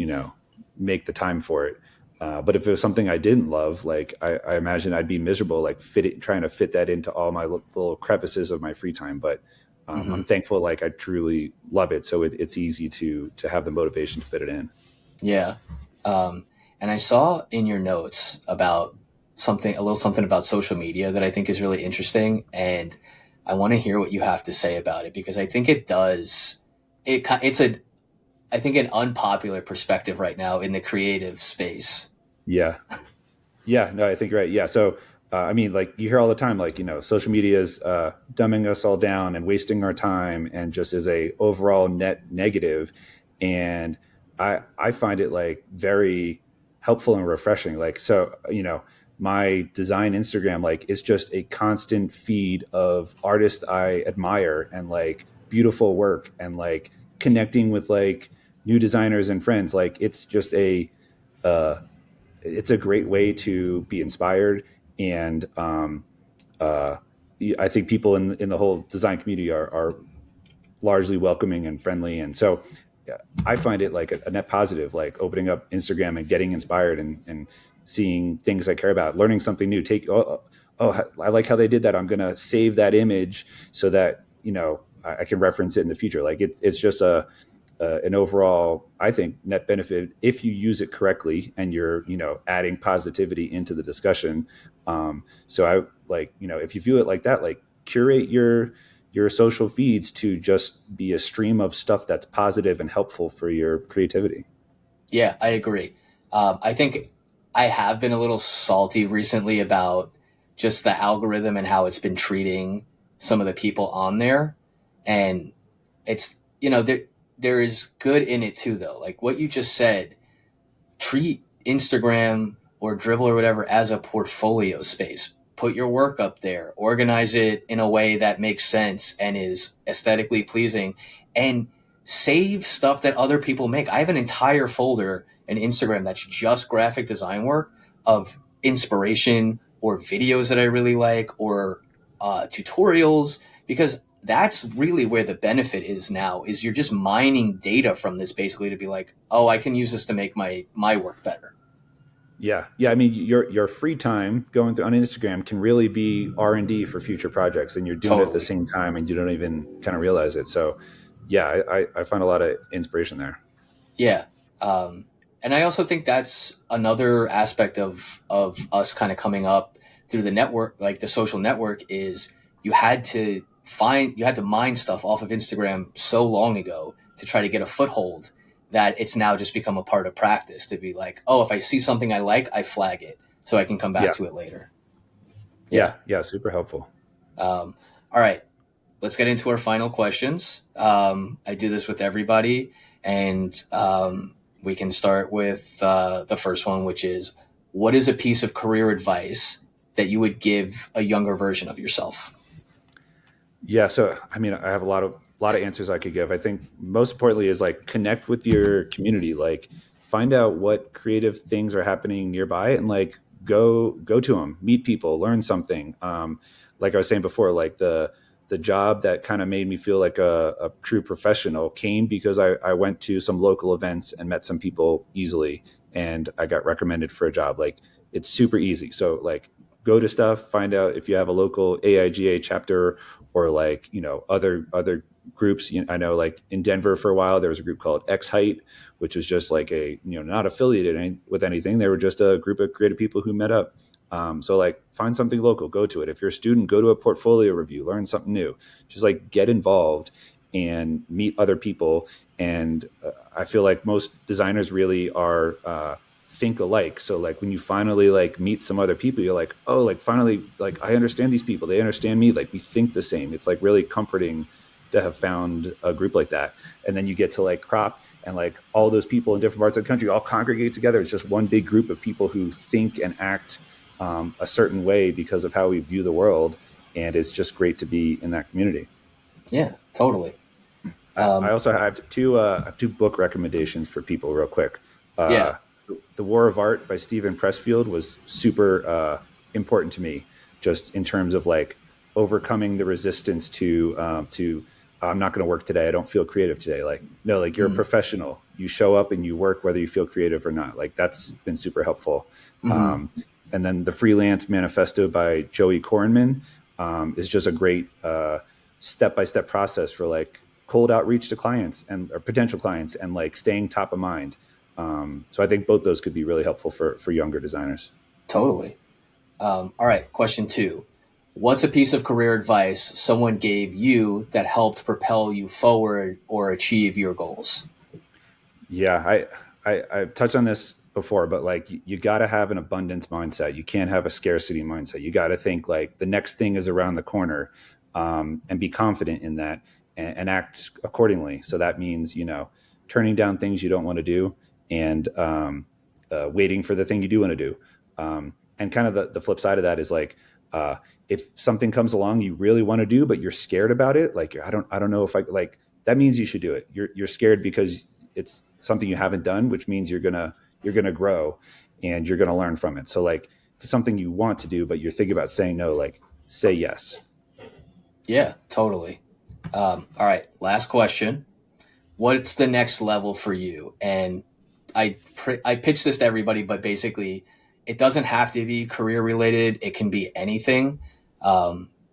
make the time for it. But if it was something I didn't love, like I imagine I'd be miserable, like trying to fit that into all my little crevices of my free time. But I'm Hmm. thankful, like I truly love it, so it's easy to have the motivation to fit it in. Yeah. Um, and I saw in your notes about a little something about social media that I think is really interesting. And I want to hear what you have to say about it because I think it's I think an unpopular perspective right now in the creative space. Yeah, yeah, no, I think you're right. Yeah, so I mean, like you hear all the time, like social media is dumbing us all down and wasting our time, and just is a overall net negative. And I find it like very helpful and refreshing. Like so, my design Instagram, like it's just a constant feed of artists I admire and like beautiful work and like connecting with like new designers and friends. Like uh, it's a great way to be inspired. And uh, I think people in the whole design community are largely welcoming and friendly. And so yeah, I find it like a net positive, like opening up Instagram and getting inspired and seeing things I care about, learning something new. I like how they did that. I'm going to save that image so that, I can reference it in the future. Like it's just an overall, I think, net benefit if you use it correctly and you're, adding positivity into the discussion. So I like, if you view it like that, like curate your social feeds to just be a stream of stuff that's positive and helpful for your creativity. Yeah, I agree. I think I have been a little salty recently about just the algorithm and how it's been treating some of the people on there. And it's, there is good in it too, though. Like what you just said, treat Instagram or Dribble or whatever as a portfolio space. Put your work up there, organize it in a way that makes sense and is aesthetically pleasing, and save stuff that other people make. I have an entire folder in Instagram that's just graphic design work of inspiration or videos that I really like or tutorials because that's really where the benefit is now is you're just mining data from this basically to be like, oh, I can use this to make my work better. Yeah, yeah. I mean, your free time going through on Instagram can really be R&D for future projects, and you're doing it at the Totally. same time, and you don't even kind of realize it. So, yeah, I find a lot of inspiration there. Yeah. Um, and I also think that's another aspect of us kind of coming up through the network, like the social network, is you had to mine stuff off of Instagram so long ago to try to get a foothold that it's now just become a part of practice to be like, oh, if I see something I like, I flag it so I can come back Yeah, to it later. Yeah. yeah, yeah. Super helpful. All right. Let's get into our final questions. I do this with everybody, and We can start with the first one, which is, what is a piece of career advice that you would give a younger version of yourself? Yeah. So, I mean, I have a lot of answers I could give. I think most importantly is like connect with your community, like find out what creative things are happening nearby and like go to them, meet people, learn something. Like I was saying before, like the job that kind of made me feel like a true professional came because I went to some local events and met some people easily and I got recommended for a job. Like it's super easy. So like go to stuff, find out if you have a local AIGA chapter or like, other groups. I know like in Denver for a while, there was a group called X Height, which was just like not affiliated with anything. They were just a group of creative people who met up. So like find something local, go to it. If you're a student, go to a portfolio review, learn something new, just like get involved and meet other people. And I feel like most designers really are, think alike. So like when you finally like meet some other people, you're like, oh, like finally, like I understand these people, they understand me, like we think the same. It's like really comforting to have found a group like that. And then you get to like crop and like all those people in different parts of the country all congregate together. It's just one big group of people who think and act a certain way because of how we view the world. And it's just great to be in that community. Yeah, totally. I also have two book recommendations for people real quick. Yeah. The War of Art by Stephen Pressfield was super important to me, just in terms of like overcoming the resistance to I'm not going to work today. I don't feel creative today. Like no, like you're a professional. You show up and you work whether you feel creative or not. Like that's been super helpful. And then the Freelance Manifesto by Joey Korenman is just a great step-by-step process for like cold outreach to clients or potential clients and like staying top of mind. So I think both those could be really helpful for younger designers. Totally. All right. Question 2. What's a piece of career advice someone gave you that helped propel you forward or achieve your goals? Yeah, I've touched on this before, but like you got to have an abundance mindset. You can't have a scarcity mindset. You got to think like the next thing is around the corner, and be confident in that and act accordingly. So that means, turning down things you don't want to do and waiting for the thing you do want to do. And kind of the flip side of that is like, if something comes along you really want to do, but you're scared about it, like I don't know if I like, that means you should do it. You're scared because it's something you haven't done, which means you're gonna grow and you're gonna learn from it. So like if it's something you want to do, but you're thinking about saying no, like say yes. Yeah, totally. All right. Last question. What's the next level for you? And I pitch this to everybody, but basically it doesn't have to be career related. It can be anything.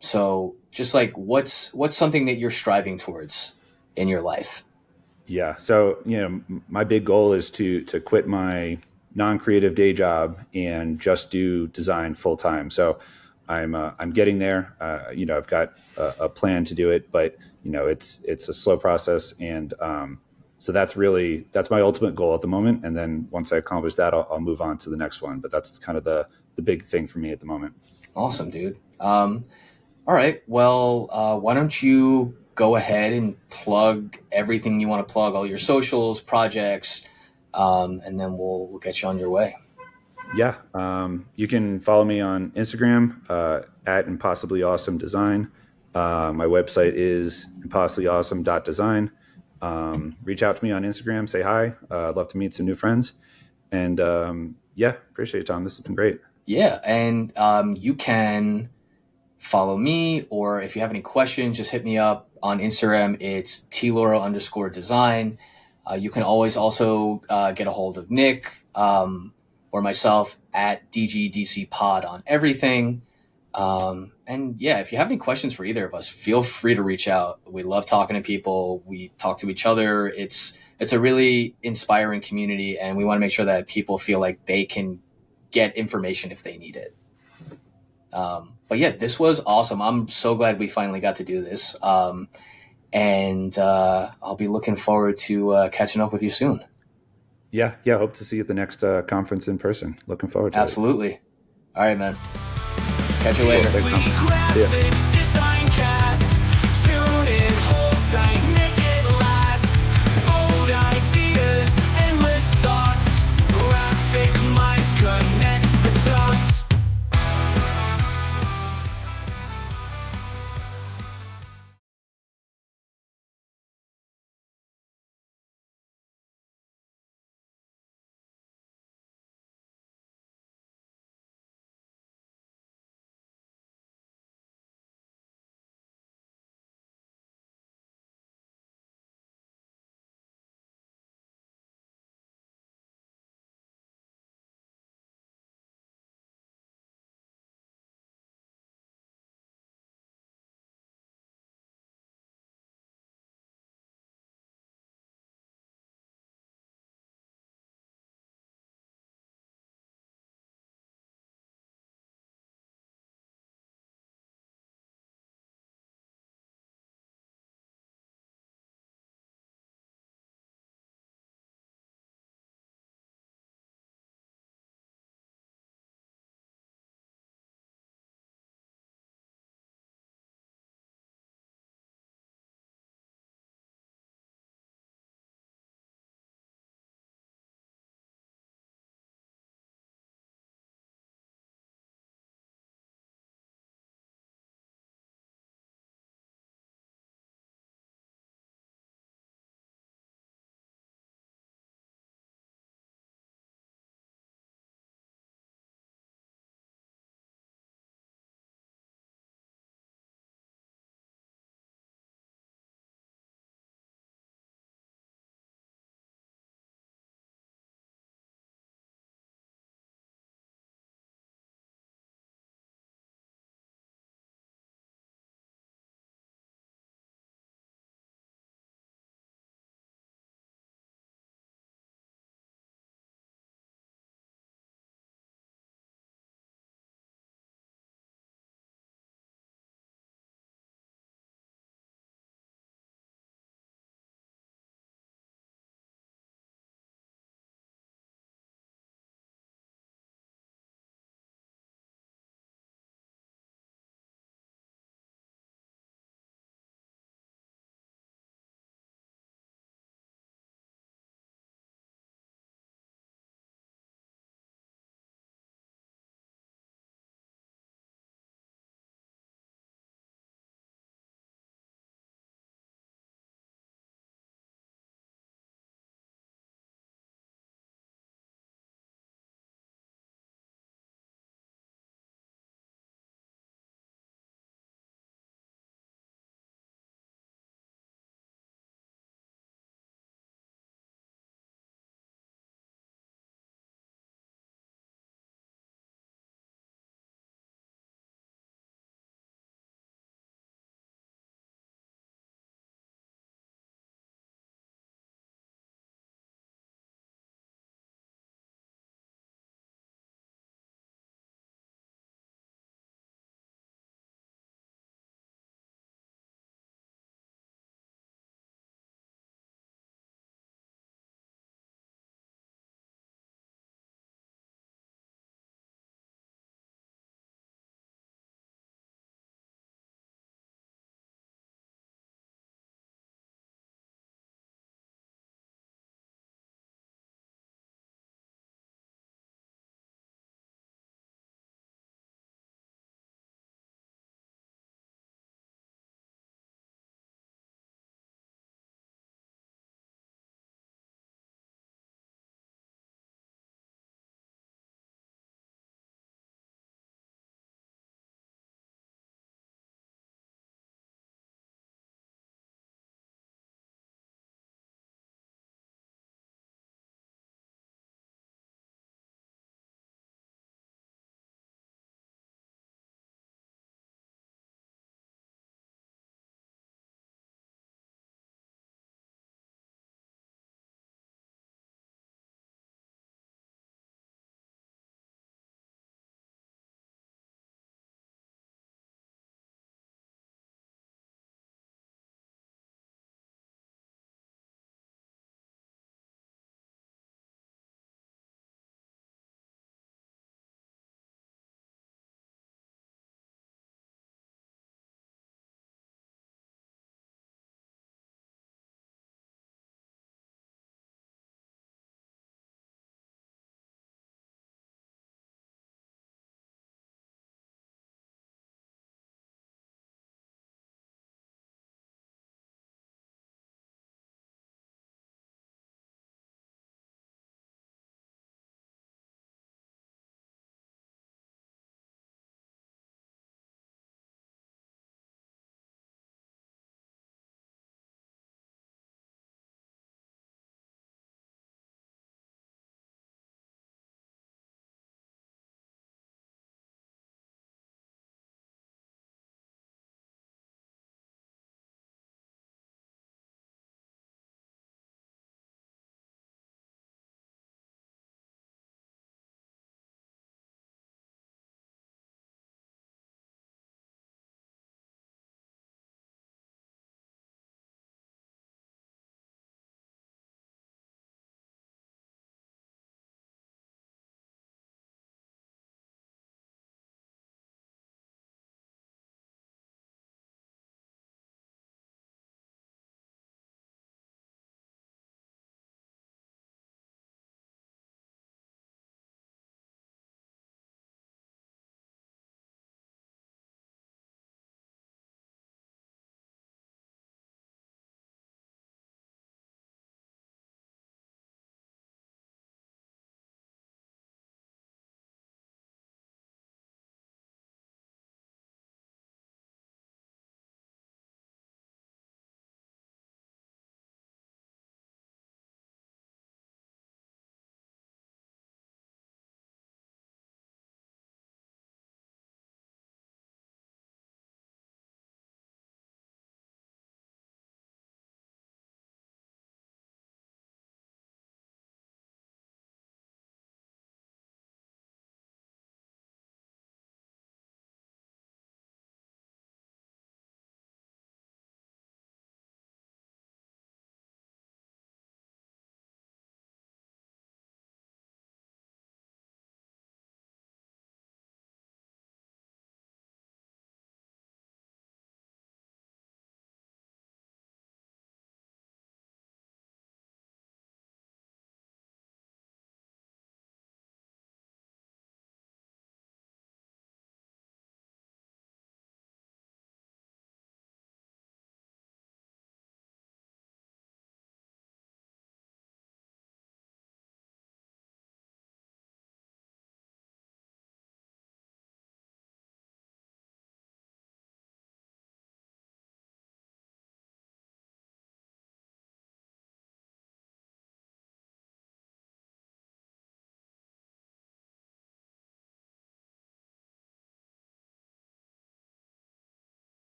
So just like what's something that you're striving towards in your life? Yeah. So, my big goal is to quit my non-creative day job and just do design full time. So I'm getting there. I've got a plan to do it, but it's a slow process. And, so that's my ultimate goal at the moment. And then once I accomplish that, I'll move on to the next one. But that's kind of the big thing for me at the moment. Awesome, dude. All right. Well, why don't you go ahead and plug everything you want to plug, all your socials, projects, and then we'll get you on your way. Yeah. You can follow me on Instagram at Impossibly Awesome Design. My website is impossiblyawesome.design. Reach out to me on Instagram, say hi. I'd love to meet some new friends. And appreciate it, Tom. This has been great. Yeah. And you can follow me, or if you have any questions, just hit me up on Instagram. It's tlora_design. You can always also get a hold of Nick or myself at DGDC Pod on everything. And yeah, if you have any questions for either of us, feel free to reach out. We love talking to people. We talk to each other. It's a really inspiring community, and we want to make sure that people feel like they can get information if they need it. But yeah, this was awesome. I'm so glad we finally got to do this. And I'll be looking forward to catching up with you soon. Yeah. Hope to see you at the next conference in person. Looking forward to it. Absolutely. All right, man. Catch you later. Cool. Thanks, Tom. See ya.